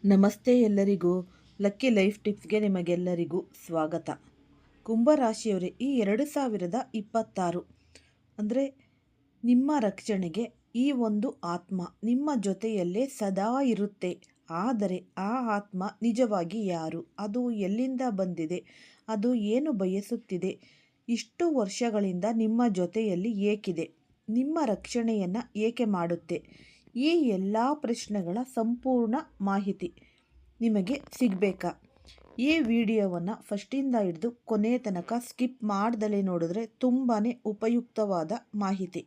ನಮಸ್ತೆ ಎಲ್ಲರಿಗೂ. Lucky life ಟಿಪ್ಸ್ಗೆ ನಿಮಗೆಲ್ಲರಿಗೂ ಸ್ವಾಗತ. ಕುಂಭರಾಶಿಯವರೇ, ಈ 2026 ಅಂದರೆ ನಿಮ್ಮ ರಕ್ಷಣೆಗೆ ಈ ಒಂದು ಆತ್ಮ ನಿಮ್ಮ ಜೊತೆಯಲ್ಲೇ ಸದಾ ಇರುತ್ತೆ. ಆದರೆ ಆ ಆತ್ಮ ನಿಜವಾಗಿ ಯಾರು, ಅದು ಎಲ್ಲಿಂದ ಬಂದಿದೆ, ಅದು ಏನು ಬಯಸುತ್ತಿದೆ, ಇಷ್ಟು ವರ್ಷಗಳಿಂದ ನಿಮ್ಮ ಜೊತೆಯಲ್ಲಿ ಏಕಿದೆ, ನಿಮ್ಮ ರಕ್ಷಣೆಯನ್ನು ಏಕೆ ಮಾಡುತ್ತೆ, ಈ ಎಲ್ಲ ಪ್ರಶ್ನೆಗಳ ಸಂಪೂರ್ಣ ಮಾಹಿತಿ ನಿಮಗೆ ಸಿಗಬೇಕಾ? ಈ ವಿಡಿಯೋವನ್ನು ಫಸ್ಟಿಂದ ಹಿಡಿದು ಕೊನೆ ತನಕ ಸ್ಕಿಪ್ ಮಾಡ್ದಲೇ ನೋಡಿದ್ರೆ ತುಂಬಾ ಉಪಯುಕ್ತವಾದ ಮಾಹಿತಿ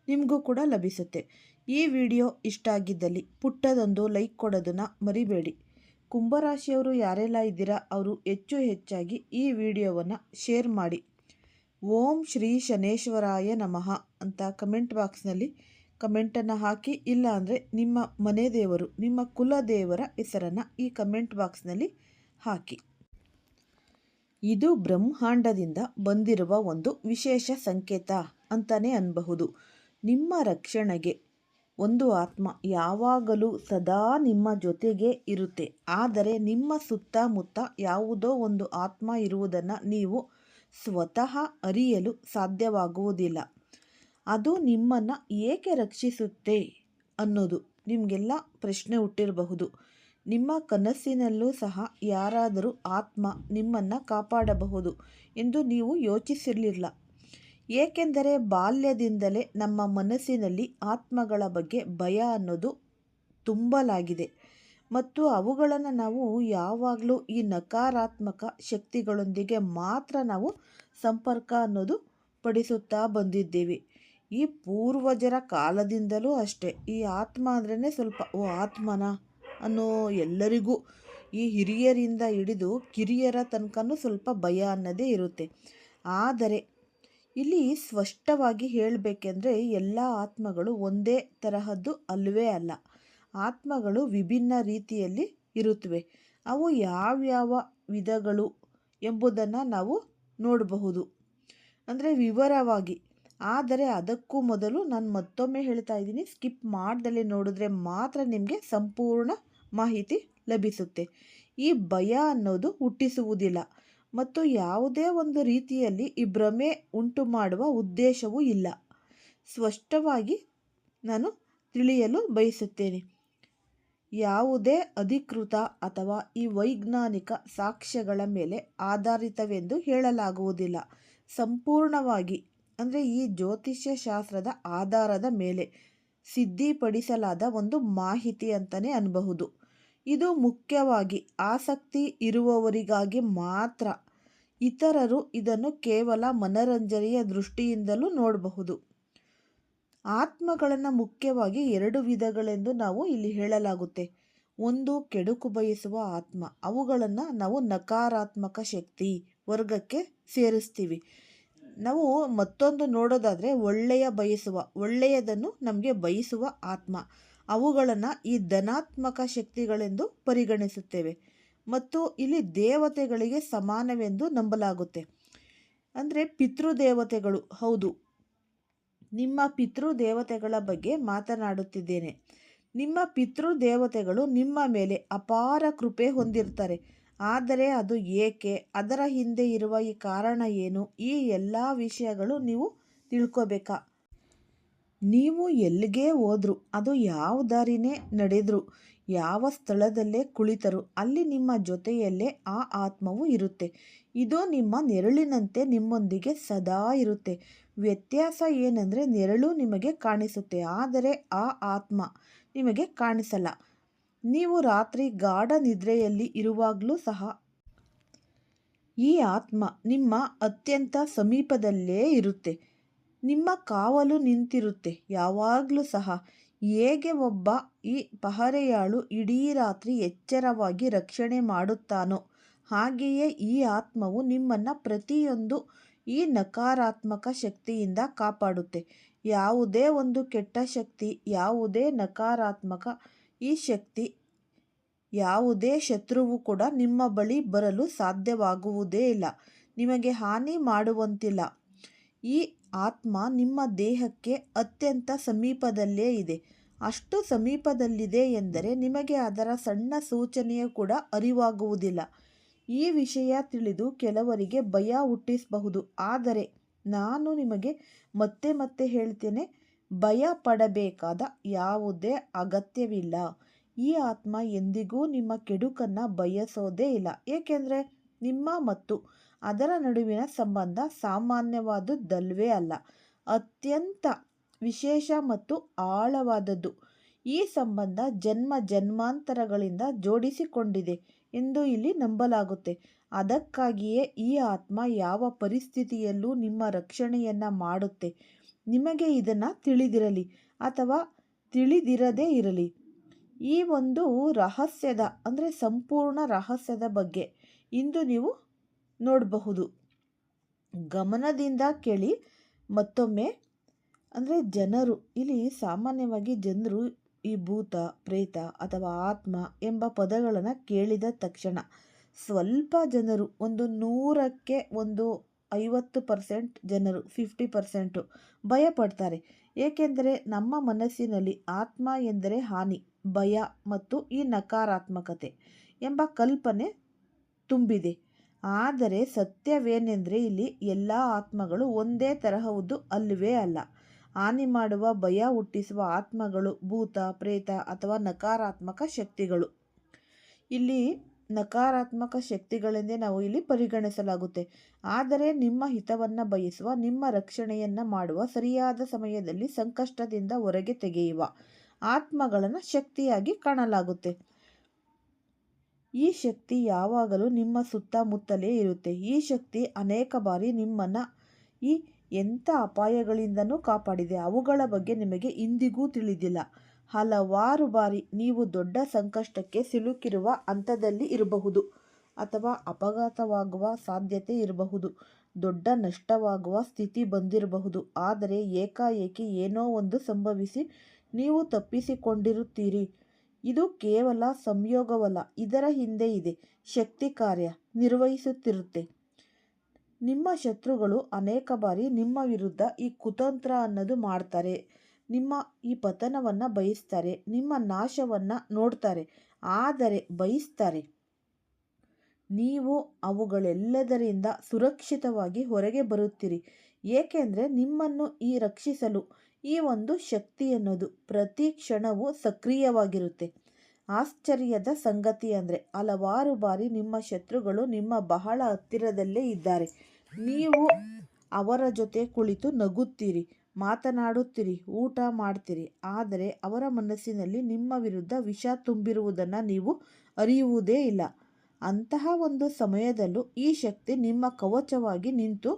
ನಿಮಗೂ ಕೂಡ ಲಭಿಸುತ್ತೆ. ಈ ವಿಡಿಯೋ ಇಷ್ಟ ಆಗಿದ್ದಲ್ಲಿ ಪುಟ್ಟದೊಂದು ಲೈಕ್ ಕೊಡೋದನ್ನು ಮರಿಬೇಡಿ. ಕುಂಭರಾಶಿಯವರು ಯಾರೆಲ್ಲ ಇದ್ದೀರಾ ಅವರು ಹೆಚ್ಚಾಗಿ ಈ ವಿಡಿಯೋವನ್ನು ಶೇರ್ ಮಾಡಿ. ಓಂ ಶ್ರೀ ಶನೇಶ್ವರಾಯ ನಮಃ ಅಂತ ಕಮೆಂಟ್ ಬಾಕ್ಸ್ನಲ್ಲಿ ಕಮೆಂಟನ್ನು ಹಾಕಿ. ಇಲ್ಲ ಅಂದರೆ ನಿಮ್ಮ ಮನೆ ದೇವರು, ನಿಮ್ಮ ಕುಲದೇವರ ಹೆಸರನ್ನು ಈ ಕಮೆಂಟ್ ಬಾಕ್ಸ್ನಲ್ಲಿ ಹಾಕಿ. ಇದು ಬ್ರಹ್ಮಾಂಡದಿಂದ ಬಂದಿರುವ ಒಂದು ವಿಶೇಷ ಸಂಕೇತ ಅಂತಲೇ ಅನ್ನಬಹುದು. ನಿಮ್ಮ ರಕ್ಷಣೆಗೆ ಒಂದು ಆತ್ಮ ಯಾವಾಗಲೂ ಸದಾ ನಿಮ್ಮ ಜೊತೆಗೇ ಇರುತ್ತೆ. ಆದರೆ ನಿಮ್ಮ ಸುತ್ತಮುತ್ತ ಯಾವುದೋ ಒಂದು ಆತ್ಮ ಇರುವುದನ್ನು ನೀವು ಸ್ವತಃ ಅರಿಯಲು ಸಾಧ್ಯವಾಗುವುದಿಲ್ಲ. ಅದು ನಿಮ್ಮನ್ನು ಏಕೆ ರಕ್ಷಿಸುತ್ತೆ ಅನ್ನೋದು ನಿಮಗೆಲ್ಲ ಪ್ರಶ್ನೆ ಹುಟ್ಟಿರಬಹುದು. ನಿಮ್ಮ ಕನಸಿನಲ್ಲೂ ಸಹ ಯಾರಾದರೂ ಆತ್ಮ ನಿಮ್ಮನ್ನು ಕಾಪಾಡಬಹುದು ಎಂದು ನೀವು ಯೋಚಿಸಿರಲಿಲ್ಲ. ಏಕೆಂದರೆ ಬಾಲ್ಯದಿಂದಲೇ ನಮ್ಮ ಮನಸ್ಸಿನಲ್ಲಿ ಆತ್ಮಗಳ ಬಗ್ಗೆ ಭಯ ಅನ್ನೋದು ತುಂಬಲಾಗಿದೆ ಮತ್ತು ಅವುಗಳನ್ನು ನಾವು ಯಾವಾಗಲೂ ಈ ನಕಾರಾತ್ಮಕ ಶಕ್ತಿಗಳೊಂದಿಗೆ ಮಾತ್ರ ನಾವು ಸಂಪರ್ಕ ಅನ್ನೋದು ಪಡಿಸುತ್ತಾ ಬಂದಿದ್ದೇವೆ. ಈ ಪೂರ್ವಜರ ಕಾಲದಿಂದಲೂ ಅಷ್ಟೇ. ಈ ಆತ್ಮ ಅಂದ್ರೇ ಸ್ವಲ್ಪ ಆತ್ಮನ ಅನ್ನೋ ಎಲ್ಲರಿಗೂ, ಈ ಹಿರಿಯರಿಂದ ಹಿಡಿದು ಕಿರಿಯರ ತನಕನೂ ಸ್ವಲ್ಪ ಭಯ ಅನ್ನೋದೇ ಇರುತ್ತೆ. ಆದರೆ ಇಲ್ಲಿ ಸ್ಪಷ್ಟವಾಗಿ ಹೇಳಬೇಕೆಂದರೆ ಎಲ್ಲ ಆತ್ಮಗಳು ಒಂದೇ ತರಹದ್ದು ಅಲ್ಲವೇ ಅಲ್ಲ. ಆತ್ಮಗಳು ವಿಭಿನ್ನ ರೀತಿಯಲ್ಲಿ ಇರುತ್ತವೆ. ಅವು ಯಾವ್ಯಾವ ವಿಧಗಳು ಎಂಬುದನ್ನು ನಾವು ನೋಡಬಹುದು, ಅಂದರೆ ವಿವರವಾಗಿ. ಆದರೆ ಅದಕ್ಕೂ ಮೊದಲು ನಾನು ಮತ್ತೊಮ್ಮೆ ಹೇಳ್ತಾ ಇದ್ದೀನಿ, ಸ್ಕಿಪ್ ಮಾಡ್ದಲೇ ನೋಡಿದ್ರೆ ಮಾತ್ರ ನಿಮಗೆ ಸಂಪೂರ್ಣ ಮಾಹಿತಿ ಲಭಿಸುತ್ತೆ. ಈ ಭಯ ಅನ್ನೋದು ಹುಟ್ಟಿಸುವುದಿಲ್ಲ ಮತ್ತು ಯಾವುದೇ ಒಂದು ರೀತಿಯಲ್ಲಿ ಈ ಭ್ರಮೆ ಉಂಟು ಮಾಡುವ ಉದ್ದೇಶವೂ ಇಲ್ಲ. ಸ್ಪಷ್ಟವಾಗಿ ನಾನು ತಿಳಿಯಲು ಬಯಸುತ್ತೇನೆ. ಯಾವುದೇ ಅಧಿಕೃತ ಅಥವಾ ಈ ವೈಜ್ಞಾನಿಕ ಸಾಕ್ಷ್ಯಗಳ ಮೇಲೆ ಆಧಾರಿತವೆಂದು ಹೇಳಲಾಗುವುದಿಲ್ಲ. ಸಂಪೂರ್ಣವಾಗಿ ಅಂದರೆ ಈ ಜ್ಯೋತಿಷ್ಯ ಶಾಸ್ತ್ರದ ಆಧಾರದ ಮೇಲೆ ಸಿದ್ಧಿಪಡಿಸಲಾದ ಒಂದು ಮಾಹಿತಿ ಅಂತಲೇ ಅನ್ನಬಹುದು. ಇದು ಮುಖ್ಯವಾಗಿ ಆಸಕ್ತಿ ಇರುವವರಿಗಾಗಿ ಮಾತ್ರ. ಇತರರು ಇದನ್ನು ಕೇವಲ ಮನರಂಜನೆಯ ದೃಷ್ಟಿಯಿಂದಲೂ ನೋಡಬಹುದು. ಆತ್ಮಗಳನ್ನು ಮುಖ್ಯವಾಗಿ 2 ವಿಧಗಳೆಂದು ನಾವು ಇಲ್ಲಿ ಹೇಳಲಾಗುತ್ತೆ. ಒಂದು ಕೆಡುಕು ಬಯಸುವ ಆತ್ಮ, ಅವುಗಳನ್ನು ನಾವು ನಕಾರಾತ್ಮಕ ಶಕ್ತಿ ವರ್ಗಕ್ಕೆ ಸೇರಿಸ್ತೀವಿ. ನಾವು ಮತ್ತೊಂದು ನೋಡೋದಾದರೆ ಒಳ್ಳೆಯದನ್ನು ನಮಗೆ ಬಯಸುವ ಆತ್ಮ, ಅವುಗಳನ್ನು ಈ ಧನಾತ್ಮಕ ಶಕ್ತಿಗಳೆಂದು ಪರಿಗಣಿಸುತ್ತೇವೆ. ಮತ್ತು ಇಲ್ಲಿ ದೇವತೆಗಳಿಗೆ ಸಮಾನವೆಂದು ನಂಬಲಾಗುತ್ತೆ. ಅಂದರೆ ಪಿತೃದೇವತೆಗಳು, ಹೌದು, ನಿಮ್ಮ ಪಿತೃದೇವತೆಗಳ ಬಗ್ಗೆ ಮಾತನಾಡುತ್ತಿದ್ದೇನೆ. ನಿಮ್ಮ ಪಿತೃದೇವತೆಗಳು ನಿಮ್ಮ ಮೇಲೆ ಅಪಾರ ಕೃಪೆ ಹೊಂದಿರ್ತಾರೆ. ಆದರೆ ಅದು ಏಕೆ, ಅದರ ಹಿಂದೆ ಇರುವ ಈ ಕಾರಣ ಏನು, ಈ ಎಲ್ಲ ವಿಷಯಗಳು ನೀವು ತಿಳ್ಕೋಬೇಕಾ? ನೀವು ಎಲ್ಲಿಗೆ ಹೋದ್ರು, ಅದು ಯಾವ ದಾರಿನೇ ನಡೆದ್ರು, ಯಾವ ಸ್ಥಳದಲ್ಲೇ ಕುಳಿತರು, ಅಲ್ಲಿ ನಿಮ್ಮ ಜೊತೆಯಲ್ಲೇ ಆ ಆತ್ಮವು ಇರುತ್ತೆ. ಇದು ನಿಮ್ಮ ನೆರಳಿನಂತೆ ನಿಮ್ಮೊಂದಿಗೆ ಸದಾ ಇರುತ್ತೆ. ವ್ಯತ್ಯಾಸ ಏನಂದರೆ ನೆರಳು ನಿಮಗೆ ಕಾಣಿಸುತ್ತೆ, ಆದರೆ ಆ ಆತ್ಮ ನಿಮಗೆ ಕಾಣಿಸಲ್ಲ. ನೀವು ರಾತ್ರಿ ಗಾಢ ನಿದ್ರೆಯಲ್ಲಿ ಇರುವಾಗಲೂ ಸಹ ಈ ಆತ್ಮ ನಿಮ್ಮ ಅತ್ಯಂತ ಸಮೀಪದಲ್ಲೇ ಇರುತ್ತೆ, ನಿಮ್ಮ ಕಾವಲು ನಿಂತಿರುತ್ತೆ ಯಾವಾಗಲೂ ಸಹ. ಹೇಗೆ ಒಬ್ಬ ಈ ಪಹರೆಯಾಳು ಇಡೀ ರಾತ್ರಿ ಎಚ್ಚರವಾಗಿ ರಕ್ಷಣೆ ಮಾಡುತ್ತಾನೋ, ಹಾಗೆಯೇ ಈ ಆತ್ಮವು ನಿಮ್ಮನ್ನು ಪ್ರತಿಯೊಂದು ಈ ನಕಾರಾತ್ಮಕ ಶಕ್ತಿಯಿಂದ ಕಾಪಾಡುತ್ತೆ. ಯಾವುದೇ ಒಂದು ಕೆಟ್ಟ ಶಕ್ತಿ, ಯಾವುದೇ ನಕಾರಾತ್ಮಕ ಈ ಶಕ್ತಿ, ಯಾವುದೇ ಶತ್ರುವು ಕೂಡ ನಿಮ್ಮ ಬಳಿ ಬರಲು ಸಾಧ್ಯವಾಗುವುದೇ ಇಲ್ಲ, ನಿಮಗೆ ಹಾನಿ ಮಾಡುವಂತಿಲ್ಲ. ಈ ಆತ್ಮ ನಿಮ್ಮ ದೇಹಕ್ಕೆ ಅತ್ಯಂತ ಸಮೀಪದಲ್ಲೇ ಇದೆ. ಅಷ್ಟು ಸಮೀಪದಲ್ಲಿದೆ ಎಂದರೆ ನಿಮಗೆ ಅದರ ಸಣ್ಣ ಸೂಚನೆಯೂ ಕೂಡ ಅರಿವಾಗುವುದಿಲ್ಲ. ಈ ವಿಷಯ ತಿಳಿದು ಕೆಲವರಿಗೆ ಭಯ ಹುಟ್ಟಿಸಬಹುದು. ಆದರೆ ನಾನು ನಿಮಗೆ ಮತ್ತೆ ಮತ್ತೆ ಹೇಳ್ತೇನೆ, ಭಯ ಪಡಬೇಕಾದ ಯಾವುದೇ ಅಗತ್ಯವಿಲ್ಲ. ಈ ಆತ್ಮ ಎಂದಿಗೂ ನಿಮ್ಮ ಕೆಡುಕನ್ನು ಬಯಸೋದೇ ಇಲ್ಲ. ಏಕೆಂದರೆ ನಿಮ್ಮ ಮತ್ತು ಅದರ ನಡುವಿನ ಸಂಬಂಧ ಸಾಮಾನ್ಯವಾದುದಲ್ವೇ ಅಲ್ಲ, ಅತ್ಯಂತ ವಿಶೇಷ ಮತ್ತು ಆಳವಾದದ್ದು. ಈ ಸಂಬಂಧ ಜನ್ಮ ಜನ್ಮಾಂತರಗಳಿಂದ ಜೋಡಿಸಿಕೊಂಡಿದೆ ಎಂದು ಇಲ್ಲಿ ನಂಬಲಾಗುತ್ತೆ. ಅದಕ್ಕಾಗಿಯೇ ಈ ಆತ್ಮ ಯಾವ ಪರಿಸ್ಥಿತಿಯಲ್ಲೂ ನಿಮ್ಮ ರಕ್ಷಣೆಯನ್ನು ಮಾಡುತ್ತೆ. ನಿಮಗೆ ಇದನ್ನು ತಿಳಿದಿರಲಿ ಅಥವಾ ತಿಳಿದಿರದೇ ಇರಲಿ, ಈ ಒಂದು ರಹಸ್ಯದ ಅಂದರೆ ಸಂಪೂರ್ಣ ರಹಸ್ಯದ ಬಗ್ಗೆ ಇಂದು ನೀವು ನೋಡಬಹುದು. ಗಮನದಿಂದ ಕೇಳಿ ಮತ್ತೊಮ್ಮೆ. ಅಂದರೆ ಜನರು ಇಲ್ಲಿ ಸಾಮಾನ್ಯವಾಗಿ ಜನರು ಈ ಭೂತ, ಪ್ರೇತ ಅಥವಾ ಆತ್ಮ ಎಂಬ ಪದಗಳನ್ನು ಕೇಳಿದ ತಕ್ಷಣ ಸ್ವಲ್ಪ ಜನರು, ಒಂದು 100ಕ್ಕೆ ಒಂದು 50% ಜನರು, 50% ಭಯಪಡ್ತಾರೆ. ಏಕೆಂದರೆ ನಮ್ಮ ಮನಸ್ಸಿನಲ್ಲಿ ಆತ್ಮ ಎಂದರೆ ಹಾನಿ, ಭಯ ಮತ್ತು ಈ ನಕಾರಾತ್ಮಕತೆ ಎಂಬ ಕಲ್ಪನೆ ತುಂಬಿದೆ. ಆದರೆ ಸತ್ಯವೇನೆಂದರೆ ಇಲ್ಲಿ ಎಲ್ಲ ಆತ್ಮಗಳು ಒಂದೇ ತರಹದ್ದು ಅಲ್ಲವೇ ಅಲ್ಲ. ಹಾನಿ ಮಾಡುವ, ಭಯ ಹುಟ್ಟಿಸುವ ಆತ್ಮಗಳು ಭೂತ, ಪ್ರೇತ ಅಥವಾ ನಕಾರಾತ್ಮಕ ಶಕ್ತಿಗಳು. ಇಲ್ಲಿ ನಕಾರಾತ್ಮಕ ಶಕ್ತಿಗಳೆಂದೇ ನಾವು ಇಲ್ಲಿ ಪರಿಗಣಿಸಲಾಗುತ್ತೆ. ಆದರೆ ನಿಮ್ಮ ಹಿತವನ್ನು ಬಯಸುವ, ನಿಮ್ಮ ರಕ್ಷಣೆಯನ್ನು ಮಾಡುವ, ಸರಿಯಾದ ಸಮಯದಲ್ಲಿ ಸಂಕಷ್ಟದಿಂದ ಹೊರಗೆ ತೆಗೆಯುವ ಆತ್ಮಗಳನ್ನು ಶಕ್ತಿಯಾಗಿ ಕಾಣಲಾಗುತ್ತೆ. ಈ ಶಕ್ತಿ ಯಾವಾಗಲೂ ನಿಮ್ಮ ಸುತ್ತಮುತ್ತಲೇ ಇರುತ್ತೆ. ಈ ಶಕ್ತಿ ಅನೇಕ ಬಾರಿ ನಿಮ್ಮನ್ನು ಈ ಎಂಥ ಅಪಾಯಗಳಿಂದನೂ ಕಾಪಾಡಿದೆ. ಅವುಗಳ ಬಗ್ಗೆ ನಿಮಗೆ ಇಂದಿಗೂ ತಿಳಿದಿಲ್ಲ. ಹಲವಾರು ಬಾರಿ ನೀವು ದೊಡ್ಡ ಸಂಕಷ್ಟಕ್ಕೆ ಸಿಲುಕಿರುವ ಹಂತದಲ್ಲಿ ಇರಬಹುದು, ಅಥವಾ ಅಪಘಾತವಾಗುವ ಸಾಧ್ಯತೆ ಇರಬಹುದು, ದೊಡ್ಡ ನಷ್ಟವಾಗುವ ಸ್ಥಿತಿ ಬಂದಿರಬಹುದು. ಆದರೆ ಏಕಾಏಕಿ ಏನೋ ಒಂದು ಸಂಭವಿಸಿ ನೀವು ತಪ್ಪಿಸಿಕೊಂಡಿರುತ್ತೀರಿ. ಇದು ಕೇವಲ ಸಂಯೋಗವಲ್ಲ, ಇದರ ಹಿಂದೆ ಇದೆ ಶಕ್ತಿ ಕಾರ್ಯ ನಿರ್ವಹಿಸುತ್ತಿರುತ್ತೆ. ನಿಮ್ಮ ಶತ್ರುಗಳು ಅನೇಕ ಬಾರಿ ನಿಮ್ಮ ವಿರುದ್ಧ ಈ ಕುತಂತ್ರ ಅನ್ನೋದು ಮಾಡ್ತಾರೆ. ನಿಮ್ಮ ಈ ಪತನವನ್ನು ಬಯಸ್ತಾರೆ, ನಿಮ್ಮ ನಾಶವನ್ನು ನೋಡ್ತಾರೆ, ಆದರೆ ಬಯಸ್ತಾರೆ. ನೀವು ಅವುಗಳೆಲ್ಲದರಿಂದ ಸುರಕ್ಷಿತವಾಗಿ ಹೊರಗೆ ಬರುತ್ತೀರಿ. ಏಕೆಂದರೆ ನಿಮ್ಮನ್ನು ಈ ರಕ್ಷಿಸಲು ಈ ಒಂದು ಶಕ್ತಿ ಅನ್ನೋದು ಪ್ರತಿ ಕ್ಷಣವೂ ಸಕ್ರಿಯವಾಗಿರುತ್ತೆ. ಆಶ್ಚರ್ಯದ ಸಂಗತಿ ಅಂದರೆ ಹಲವಾರು ಬಾರಿ ನಿಮ್ಮ ಶತ್ರುಗಳು ನಿಮ್ಮ ಬಹಳ ಹತ್ತಿರದಲ್ಲೇ ಇದ್ದಾರೆ. ನೀವು ಅವರ ಜೊತೆ ಕುಳಿತು ನಗುತ್ತೀರಿ, ಮಾತನಾಡುತ್ತೀರಿ, ಊಟ ಮಾಡ್ತೀರಿ. ಆದರೆ ಅವರ ಮನಸ್ಸಿನಲ್ಲಿ ನಿಮ್ಮ ವಿರುದ್ಧ ವಿಷ ತುಂಬಿರುವುದನ್ನು ನೀವು ಅರಿಯುವುದೇ ಇಲ್ಲ. ಅಂತಹ ಒಂದು ಸಮಯದಲ್ಲೂ ಈ ಶಕ್ತಿ ನಿಮ್ಮ ಕವಚವಾಗಿ ನಿಂತು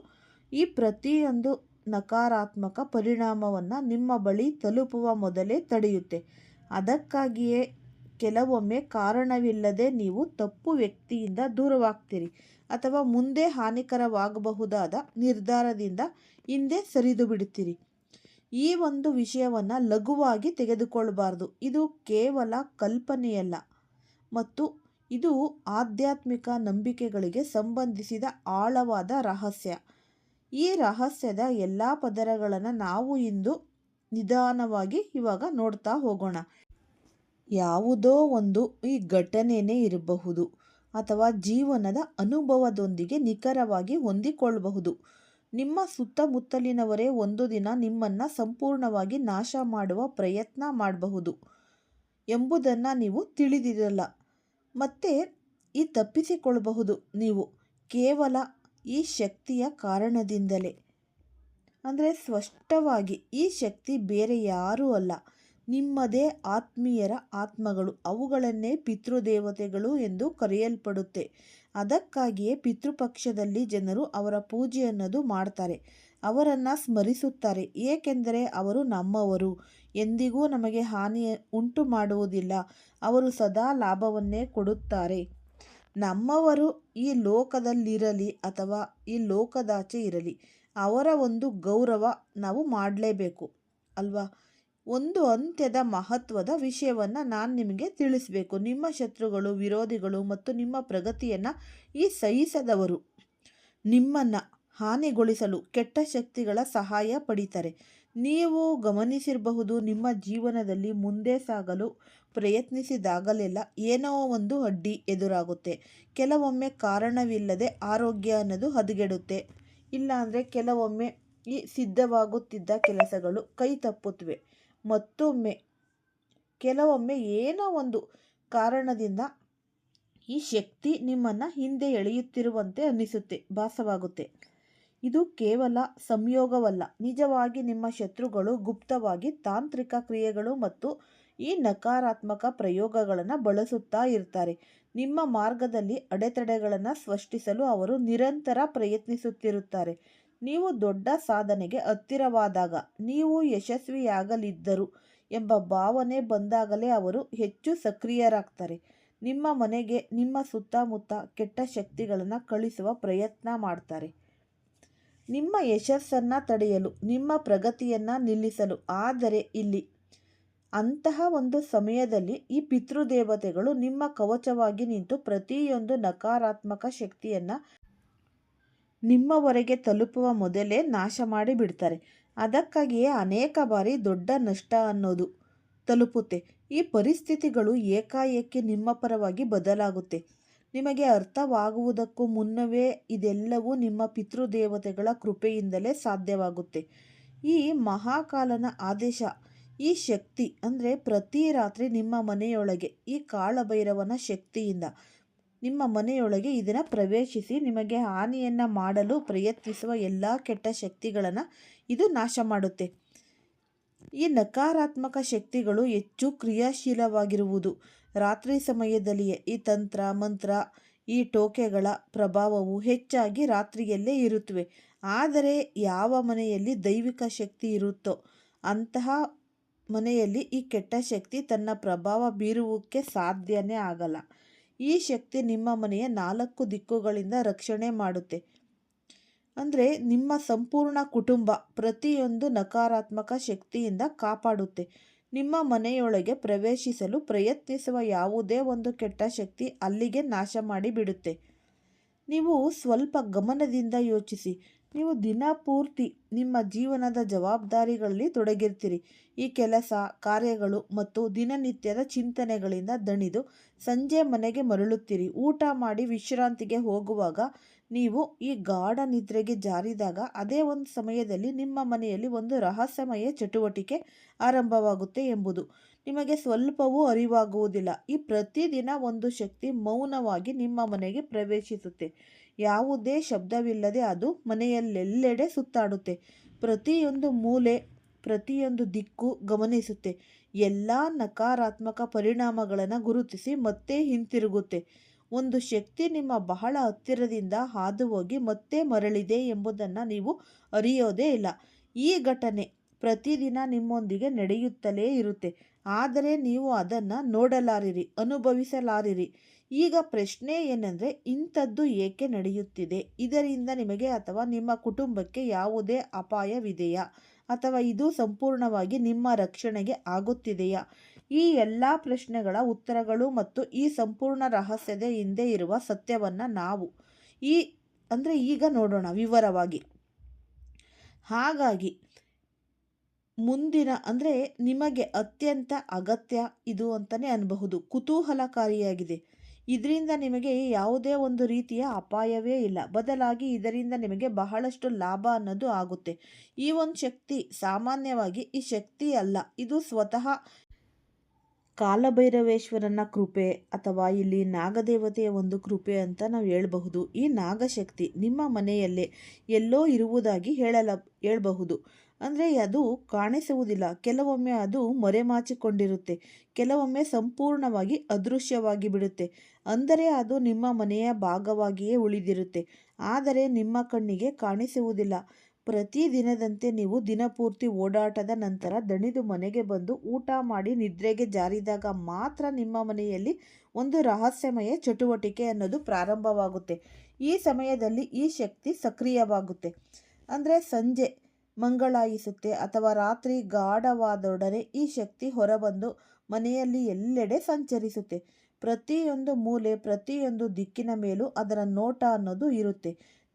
ಈ ಪ್ರತಿಯೊಂದು ನಕಾರಾತ್ಮಕ ಪರಿಣಾಮವನ್ನು ನಿಮ್ಮ ಬಳಿ ತಲುಪುವ ಮೊದಲೇ ತಡೆಯುತ್ತೆ. ಅದಕ್ಕಾಗಿಯೇ ಕೆಲವೊಮ್ಮೆ ಕಾರಣವಿಲ್ಲದೆ ನೀವು ತಪ್ಪು ವ್ಯಕ್ತಿಯಿಂದ ದೂರವಾಗ್ತೀರಿ ಅಥವಾ ಮುಂದೆ ಹಾನಿಕರವಾಗಬಹುದಾದ ನಿರ್ಧಾರದಿಂದ ಹಿಂದೆ ಸರಿದು ಬಿಡುತ್ತೀರಿ. ಈ ಒಂದು ವಿಷಯವನ್ನು ಲಘುವಾಗಿ ತೆಗೆದುಕೊಳ್ಳಬಾರದು. ಇದು ಕೇವಲ ಕಲ್ಪನೆಯಲ್ಲ, ಮತ್ತು ಇದು ಆಧ್ಯಾತ್ಮಿಕ ನಂಬಿಕೆಗಳಿಗೆ ಸಂಬಂಧಿಸಿದ ಆಳವಾದ ರಹಸ್ಯ. ಈ ರಹಸ್ಯದ ಎಲ್ಲ ಪದರಗಳನ್ನು ನಾವು ಇಂದು ನಿಧಾನವಾಗಿ ಇವಾಗ ನೋಡ್ತಾ ಹೋಗೋಣ. ಯಾವುದೋ ಒಂದು ಈ ಘಟನೆಯೇ ಇರಬಹುದು, ಅಥವಾ ಜೀವನದ ಅನುಭವದೊಂದಿಗೆ ನಿಖರವಾಗಿ ಹೊಂದಿಕೊಳ್ಳಬಹುದು. ನಿಮ್ಮ ಸುತ್ತಮುತ್ತಲಿನವರೇ ಒಂದು ದಿನ ನಿಮ್ಮನ್ನು ಸಂಪೂರ್ಣವಾಗಿ ನಾಶ ಮಾಡುವ ಪ್ರಯತ್ನ ಮಾಡಬಹುದು ಎಂಬುದನ್ನು ನೀವು ತಿಳಿದಿರಲ್ಲ. ಮತ್ತು ಈ ತಪ್ಪಿಸಿಕೊಳ್ಳಬಹುದು ನೀವು ಕೇವಲ ಈ ಶಕ್ತಿಯ ಕಾರಣದಿಂದಲೇ. ಅಂದರೆ ಸ್ಪಷ್ಟವಾಗಿ ಈ ಶಕ್ತಿ ಬೇರೆ ಯಾರೂ ಅಲ್ಲ, ನಿಮ್ಮದೇ ಆತ್ಮೀಯರ ಆತ್ಮಗಳು. ಅವುಗಳನ್ನೇ ಪಿತೃದೇವತೆಗಳು ಎಂದು ಕರೆಯಲ್ಪಡುತ್ತೆ. ಅದಕ್ಕಾಗಿಯೇ ಪಿತೃಪಕ್ಷದಲ್ಲಿ ಜನರು ಅವರ ಪೂಜೆಯನ್ನೋದು ಮಾಡ್ತಾರೆ, ಅವರನ್ನು ಸ್ಮರಿಸುತ್ತಾರೆ. ಏಕೆಂದರೆ ಅವರು ನಮ್ಮವರು, ಎಂದಿಗೂ ನಮಗೆ ಹಾನಿ ಉಂಟು ಮಾಡುವುದಿಲ್ಲ, ಅವರು ಸದಾ ಲಾಭವನ್ನೇ ಕೊಡುತ್ತಾರೆ. ನಮ್ಮವರು ಈ ಲೋಕದಲ್ಲಿರಲಿ ಅಥವಾ ಈ ಲೋಕದಾಚೆ ಇರಲಿ, ಅವರ ಒಂದು ಗೌರವ ನಾವು ಮಾಡಲೇಬೇಕು ಅಲ್ವಾ. ಒಂದು ಅಂತ್ಯದ ಮಹತ್ವದ ವಿಷಯವನ್ನು ನಾನು ನಿಮಗೆ ತಿಳಿಸಬೇಕು. ನಿಮ್ಮ ಶತ್ರುಗಳು, ವಿರೋಧಿಗಳು ಮತ್ತು ನಿಮ್ಮ ಪ್ರಗತಿಯನ್ನು ಈ ಸಹಿಸದವರು ನಿಮ್ಮನ್ನು ಹಾನಿಗೊಳಿಸಲು ಕೆಟ್ಟ ಶಕ್ತಿಗಳ ಸಹಾಯ ಪಡೀತಾರೆ. ನೀವು ಗಮನಿಸಿರಬಹುದು, ನಿಮ್ಮ ಜೀವನದಲ್ಲಿ ಮುಂದೆ ಸಾಗಲು ಪ್ರಯತ್ನಿಸಿದಾಗಲೆಲ್ಲ ಏನೋ ಒಂದು ಅಡ್ಡಿ ಎದುರಾಗುತ್ತೆ. ಕೆಲವೊಮ್ಮೆ ಕಾರಣವಿಲ್ಲದೆ ಆರೋಗ್ಯ ಅನ್ನೋದು ಹದಗೆಡುತ್ತೆ. ಇಲ್ಲಾಂದರೆ ಕೆಲವೊಮ್ಮೆ ಈ ಸಿದ್ಧವಾಗುತ್ತಿದ್ದ ಕೆಲಸಗಳು ಕೈ ತಪ್ಪುತ್ತವೆ. ಮತ್ತೊಮ್ಮೆ ಕೆಲವೊಮ್ಮೆ ಏನೋ ಒಂದು ಕಾರಣದಿಂದ ಈ ಶಕ್ತಿ ನಿಮ್ಮನ್ನು ಹಿಂದೆ ಎಳೆಯುತ್ತಿರುವಂತೆ ಭಾಸವಾಗುತ್ತೆ. ಇದು ಕೇವಲ ಸಂಯೋಗವಲ್ಲ, ನಿಜವಾಗಿ ನಿಮ್ಮ ಶತ್ರುಗಳು ಗುಪ್ತವಾಗಿ ತಾಂತ್ರಿಕ ಕ್ರಿಯೆಗಳು ಮತ್ತು ಈ ನಕಾರಾತ್ಮಕ ಪ್ರಯೋಗಗಳನ್ನು ಬಳಸುತ್ತಾ ಇರ್ತಾರೆ. ನಿಮ್ಮ ಮಾರ್ಗದಲ್ಲಿ ಅಡೆತಡೆಗಳನ್ನು ಸೃಷ್ಟಿಸಲು ಅವರು ನಿರಂತರ ಪ್ರಯತ್ನಿಸುತ್ತಿರುತ್ತಾರೆ. ನೀವು ದೊಡ್ಡ ಸಾಧನೆಗೆ ಹತ್ತಿರವಾದಾಗ, ನೀವು ಯಶಸ್ವಿಯಾಗಲಿದ್ದರು ಎಂಬ ಭಾವನೆ ಬಂದಾಗಲೇ ಅವರು ಹೆಚ್ಚು ಸಕ್ರಿಯರಾಗ್ತಾರೆ. ನಿಮ್ಮ ಮನೆಗೆ ನಿಮ್ಮ ಸುತ್ತಮುತ್ತ ಕೆಟ್ಟ ಶಕ್ತಿಗಳನ್ನು ಕಳಿಸುವ ಪ್ರಯತ್ನ ಮಾಡ್ತಾರೆ. ನಿಮ್ಮ ಯಶಸ್ಸನ್ನು ತಡೆಯಲು, ನಿಮ್ಮ ಪ್ರಗತಿಯನ್ನು ನಿಲ್ಲಿಸಲು. ಆದರೆ ಇಲ್ಲಿ ಅಂತಹ ಒಂದು ಸಮಯದಲ್ಲಿ ಈ ಪಿತೃದೇವತೆಗಳು ನಿಮ್ಮ ಕವಚವಾಗಿ ನಿಂತು ಪ್ರತಿಯೊಂದು ನಕಾರಾತ್ಮಕ ಶಕ್ತಿಯನ್ನು ನಿಮ್ಮವರೆಗೆ ತಲುಪುವ ಮೊದಲೇ ನಾಶ ಮಾಡಿ ಬಿಡ್ತಾರೆ. ಅದಕ್ಕಾಗಿಯೇ ಅನೇಕ ಬಾರಿ ದೊಡ್ಡ ನಷ್ಟ ಅನ್ನೋದು ತಲುಪುತ್ತೆ. ಈ ಪರಿಸ್ಥಿತಿಗಳು ಏಕಾಏಕಿ ನಿಮ್ಮ ಪರವಾಗಿ ಬದಲಾಗುತ್ತೆ. ನಿಮಗೆ ಅರ್ಥವಾಗುವುದಕ್ಕೂ ಮುನ್ನವೇ ಇದೆಲ್ಲವೂ ನಿಮ್ಮ ಪಿತೃದೇವತೆಗಳ ಕೃಪೆಯಿಂದಲೇ ಸಾಧ್ಯವಾಗುತ್ತೆ. ಈ ಮಹಾಕಾಲನ ಆದೇಶ, ಈ ಶಕ್ತಿ ಅಂದರೆ ಪ್ರತಿ ರಾತ್ರಿ ನಿಮ್ಮ ಮನೆಯೊಳಗೆ ಈ ಕಾಳಭೈರವನ ಶಕ್ತಿಯಿಂದ ನಿಮ್ಮ ಮನೆಯೊಳಗೆ ಇದನ್ನು ಪ್ರವೇಶಿಸಿ ನಿಮಗೆ ಹಾನಿಯನ್ನು ಮಾಡಲು ಪ್ರಯತ್ನಿಸುವ ಎಲ್ಲ ಕೆಟ್ಟ ಶಕ್ತಿಗಳನ್ನು ಇದು ನಾಶ ಮಾಡುತ್ತೆ. ಈ ನಕಾರಾತ್ಮಕ ಶಕ್ತಿಗಳು ಹೆಚ್ಚು ಕ್ರಿಯಾಶೀಲವಾಗಿರುವುದು ರಾತ್ರಿ ಸಮಯದಲ್ಲಿಯೇ. ಈ ತಂತ್ರ ಮಂತ್ರ, ಈ ಟೋಕೆಗಳ ಪ್ರಭಾವವು ಹೆಚ್ಚಾಗಿ ರಾತ್ರಿಯಲ್ಲೇ ಇರುತ್ತವೆ. ಆದರೆ ಯಾವ ಮನೆಯಲ್ಲಿ ದೈವಿಕ ಶಕ್ತಿ ಇರುತ್ತೋ ಅಂತಹ ಮನೆಯಲ್ಲಿ ಈ ಕೆಟ್ಟ ಶಕ್ತಿ ತನ್ನ ಪ್ರಭಾವ ಬೀರುವುದಕ್ಕೆ ಸಾಧ್ಯನೇ ಆಗಲ್ಲ. ಈ ಶಕ್ತಿ ನಿಮ್ಮ ಮನೆಯ 4 ದಿಕ್ಕುಗಳಿಂದ ರಕ್ಷಣೆ ಮಾಡುತ್ತೆ. ಅಂದರೆ ನಿಮ್ಮ ಸಂಪೂರ್ಣ ಕುಟುಂಬ ಪ್ರತಿಯೊಂದು ನಕಾರಾತ್ಮಕ ಶಕ್ತಿಯಿಂದ ಕಾಪಾಡುತ್ತೆ. ನಿಮ್ಮ ಮನೆಯೊಳಗೆ ಪ್ರವೇಶಿಸಲು ಪ್ರಯತ್ನಿಸುವ ಯಾವುದೇ ಒಂದು ಕೆಟ್ಟ ಶಕ್ತಿ ಅಲ್ಲಿಗೆ ನಾಶ ಮಾಡಿ ಬಿಡುತ್ತೆ. ನೀವು ಸ್ವಲ್ಪ ಗಮನದಿಂದ ಯೋಚಿಸಿ. ನೀವು ದಿನಪೂರ್ತಿ ನಿಮ್ಮ ಜೀವನದ ಜವಾಬ್ದಾರಿಗಳಲ್ಲಿ ತೊಡಗಿರ್ತೀರಿ. ಈ ಕೆಲಸ ಕಾರ್ಯಗಳು ಮತ್ತು ದಿನನಿತ್ಯದ ಚಿಂತನೆಗಳಿಂದ ದಣಿದು ಸಂಜೆ ಮನೆಗೆ ಮರಳುತ್ತೀರಿ. ಊಟ ಮಾಡಿ ವಿಶ್ರಾಂತಿಗೆ ಹೋಗುವಾಗ ನೀವು ಈ ಗಾಢ ನಿದ್ರೆಗೆ ಜಾರಿದಾಗ ಅದೇ ಒಂದು ಸಮಯದಲ್ಲಿ ನಿಮ್ಮ ಮನೆಯಲ್ಲಿ ಒಂದು ರಹಸ್ಯಮಯ ಚಟುವಟಿಕೆ ಆರಂಭವಾಗುತ್ತೆ ಎಂಬುದು ನಿಮಗೆ ಸ್ವಲ್ಪವೂ ಅರಿವಾಗುವುದಿಲ್ಲ. ಈ ಪ್ರತಿದಿನ ಒಂದು ಶಕ್ತಿ ಮೌನವಾಗಿ ನಿಮ್ಮ ಮನೆಗೆ ಪ್ರವೇಶಿಸುತ್ತೆ. ಯಾವುದೇ ಶಬ್ದವಿಲ್ಲದೆ ಅದು ಮನೆಯಲ್ಲೆಲ್ಲೆಡೆ ಸುತ್ತಾಡುತ್ತೆ. ಪ್ರತಿಯೊಂದು ಮೂಲೆ, ಪ್ರತಿಯೊಂದು ದಿಕ್ಕು ಗಮನಿಸುತ್ತೆ. ಎಲ್ಲ ನಕಾರಾತ್ಮಕ ಪರಿಣಾಮಗಳನ್ನು ಗುರುತಿಸಿ ಮತ್ತೆ ಹಿಂತಿರುಗುತ್ತೆ. ಒಂದು ಶಕ್ತಿ ನಿಮ್ಮ ಬಹಳ ಹತ್ತಿರದಿಂದ ಹಾದು ಹೋಗಿ ಮತ್ತೆ ಮರಳಿದೆ ಎಂಬುದನ್ನು ನೀವು ಅರಿಯೋದೇ ಇಲ್ಲ. ಈ ಘಟನೆ ಪ್ರತಿದಿನ ನಿಮ್ಮೊಂದಿಗೆ ನಡೆಯುತ್ತಲೇ ಇರುತ್ತೆ. ಆದರೆ ನೀವು ಅದನ್ನು ನೋಡಲಾರಿರಿ, ಅನುಭವಿಸಲಾರಿರಿ. ಈಗ ಪ್ರಶ್ನೆ ಏನೆಂದರೆ, ಇಂಥದ್ದು ಏಕೆ ನಡೆಯುತ್ತಿದೆ? ಇದರಿಂದ ನಿಮಗೆ ಅಥವಾ ನಿಮ್ಮ ಕುಟುಂಬಕ್ಕೆ ಯಾವುದೇ ಅಪಾಯವಿದೆಯಾ? ಅಥವಾ ಇದು ಸಂಪೂರ್ಣವಾಗಿ ನಿಮ್ಮ ರಕ್ಷಣೆಗೆ ಆಗುತ್ತಿದೆಯಾ? ಈ ಎಲ್ಲ ಪ್ರಶ್ನೆಗಳ ಉತ್ತರಗಳು ಮತ್ತು ಈ ಸಂಪೂರ್ಣ ರಹಸ್ಯದ ಹಿಂದೆ ಇರುವ ಸತ್ಯವನ್ನು ನಾವು ಈಗ ನೋಡೋಣ ವಿವರವಾಗಿ. ಹಾಗಾಗಿ ಮುಂದಿನ ನಿಮಗೆ ಅತ್ಯಂತ ಅಗತ್ಯ ಇದು ಅಂತಲೇ ಅನ್ನಬಹುದು. ಕುತೂಹಲಕಾರಿಯಾಗಿದೆ. ಇದರಿಂದ ನಿಮಗೆ ಯಾವುದೇ ಒಂದು ರೀತಿಯ ಅಪಾಯವೇ ಇಲ್ಲ. ಬದಲಾಗಿ ಇದರಿಂದ ನಿಮಗೆ ಬಹಳಷ್ಟು ಲಾಭ ಅನ್ನೋದು ಆಗುತ್ತೆ. ಈ ಒಂದು ಶಕ್ತಿ ಸಾಮಾನ್ಯವಾಗಿ ಈ ಶಕ್ತಿ ಅಲ್ಲ, ಇದು ಸ್ವತಃ ಕಾಲಭೈರವೇಶ್ವರನ ಕೃಪೆ ಅಥವಾ ಇಲ್ಲಿ ನಾಗದೇವತೆಯ ಒಂದು ಕೃಪೆ ಅಂತ ನಾವು ಹೇಳಬಹುದು. ಈ ನಾಗಶಕ್ತಿ ನಿಮ್ಮ ಮನೆಯಲ್ಲೇ ಎಲ್ಲೋ ಇರುವುದಾಗಿ ಹೇಳಬಹುದು. ಅದು ಕಾಣಿಸುವುದಿಲ್ಲ. ಕೆಲವೊಮ್ಮೆ ಅದು ಮರೆಮಾಚಿಕೊಂಡಿರುತ್ತೆ, ಕೆಲವೊಮ್ಮೆ ಸಂಪೂರ್ಣವಾಗಿ ಅದೃಶ್ಯವಾಗಿ ಬಿಡುತ್ತೆ. ಅಂದರೆ ಅದು ನಿಮ್ಮ ಮನೆಯ ಭಾಗವಾಗಿಯೇ ಉಳಿದಿರುತ್ತೆ, ಆದರೆ ನಿಮ್ಮ ಕಣ್ಣಿಗೆ ಕಾಣಿಸುವುದಿಲ್ಲ. ಪ್ರತಿದಿನದಂತೆ ನೀವು ದಿನಪೂರ್ತಿ ಓಡಾಟದ ನಂತರ ದಣಿದು ಮನೆಗೆ ಬಂದು ಊಟ ಮಾಡಿ ನಿದ್ರೆಗೆ ಜಾರಿದಾಗ ಮಾತ್ರ ನಿಮ್ಮ ಮನೆಯಲ್ಲಿ ಒಂದು ರಹಸ್ಯಮಯ ಚಟುವಟಿಕೆ ಅನ್ನೋದು ಪ್ರಾರಂಭವಾಗುತ್ತೆ. ಈ ಸಮಯದಲ್ಲಿ ಈ ಶಕ್ತಿ ಸಕ್ರಿಯವಾಗುತ್ತೆ. ಸಂಜೆ ಮಂಗಳಾಯಿಸುತ್ತೆ ಅಥವಾ ರಾತ್ರಿ ಗಾಢವಾದೊಡನೆ ಈ ಶಕ್ತಿ ಹೊರಬಂದು ಮನೆಯಲ್ಲಿ ಎಲ್ಲೆಡೆ ಸಂಚರಿಸುತ್ತೆ. ಪ್ರತಿಯೊಂದು ಮೂಲೆ, ಪ್ರತಿಯೊಂದು ದಿಕ್ಕಿನ ಮೇಲೂ ಅದರ ನೋಟ ಅನ್ನೋದು ಇರುತ್ತೆ.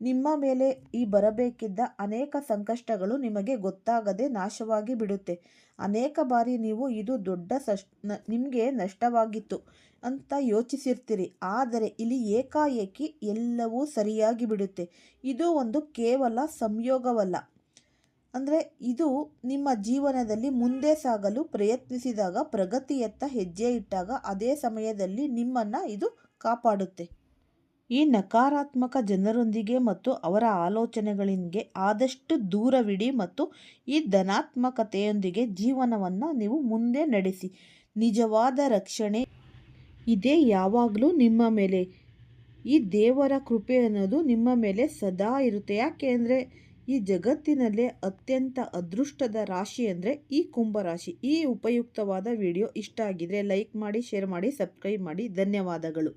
ನಿಮ್ಮ ಮೇಲೆ ಈ ಬರಬೇಕಿದ್ದ ಅನೇಕ ಸಂಕಷ್ಟಗಳು ನಿಮಗೆ ಗೊತ್ತಾಗದೆ ನಾಶವಾಗಿ ಬಿಡುತ್ತೆ. ಅನೇಕ ಬಾರಿ ನೀವು ಇದು ದೊಡ್ಡ ನಿಮಗೆ ನಷ್ಟವಾಗಿತ್ತು ಅಂತ ಯೋಚಿಸಿರ್ತೀರಿ. ಆದರೆ ಇಲ್ಲಿ ಏಕಾಏಕಿ ಎಲ್ಲವೂ ಸರಿಯಾಗಿ ಬಿಡುತ್ತೆ. ಇದು ಒಂದು ಕೇವಲ ಸಂಯೋಗವಲ್ಲ. ಅಂದರೆ ಇದು ನಿಮ್ಮ ಜೀವನದಲ್ಲಿ ಮುಂದೆ ಸಾಗಲು ಪ್ರಯತ್ನಿಸಿದಾಗ, ಪ್ರಗತಿಯತ್ತ ಹೆಜ್ಜೆ ಇಟ್ಟಾಗ, ಅದೇ ಸಮಯದಲ್ಲಿ ನಿಮ್ಮನ್ನು ಇದು ಕಾಪಾಡುತ್ತೆ. ಈ ನಕಾರಾತ್ಮಕ ಜನರೊಂದಿಗೆ ಮತ್ತು ಅವರ ಆಲೋಚನೆಗಳಿಗೆ ಆದಷ್ಟು ದೂರವಿಡಿ ಮತ್ತು ಈ ಧನಾತ್ಮಕತೆಯೊಂದಿಗೆ ಜೀವನವನ್ನು ನೀವು ಮುಂದೆ ನಡೆಸಿ. ನಿಜವಾದ ರಕ್ಷಣೆ ಇದೇ ಯಾವಾಗಲೂ ನಿಮ್ಮ ಮೇಲೆ. ಈ ದೇವರ ಕೃಪೆ ಅನ್ನೋದು ನಿಮ್ಮ ಮೇಲೆ ಸದಾ ಇರುತ್ತೆ. ಯಾಕೆ ಅಂದರೆ ಈ ಜಗತ್ತಿನಲ್ಲೇ ಅತ್ಯಂತ ಅದೃಷ್ಟದ ರಾಶಿ ಅಂದರೆ ಈ ಕುಂಭರಾಶಿ. ಈ ಉಪಯುಕ್ತವಾದ ವಿಡಿಯೋ ಇಷ್ಟ ಆಗಿದ್ರೆ ಲೈಕ್ ಮಾಡಿ, ಶೇರ್ ಮಾಡಿ, ಸಬ್ಸ್ಕ್ರೈಬ್ ಮಾಡಿ. ಧನ್ಯವಾದಗಳು.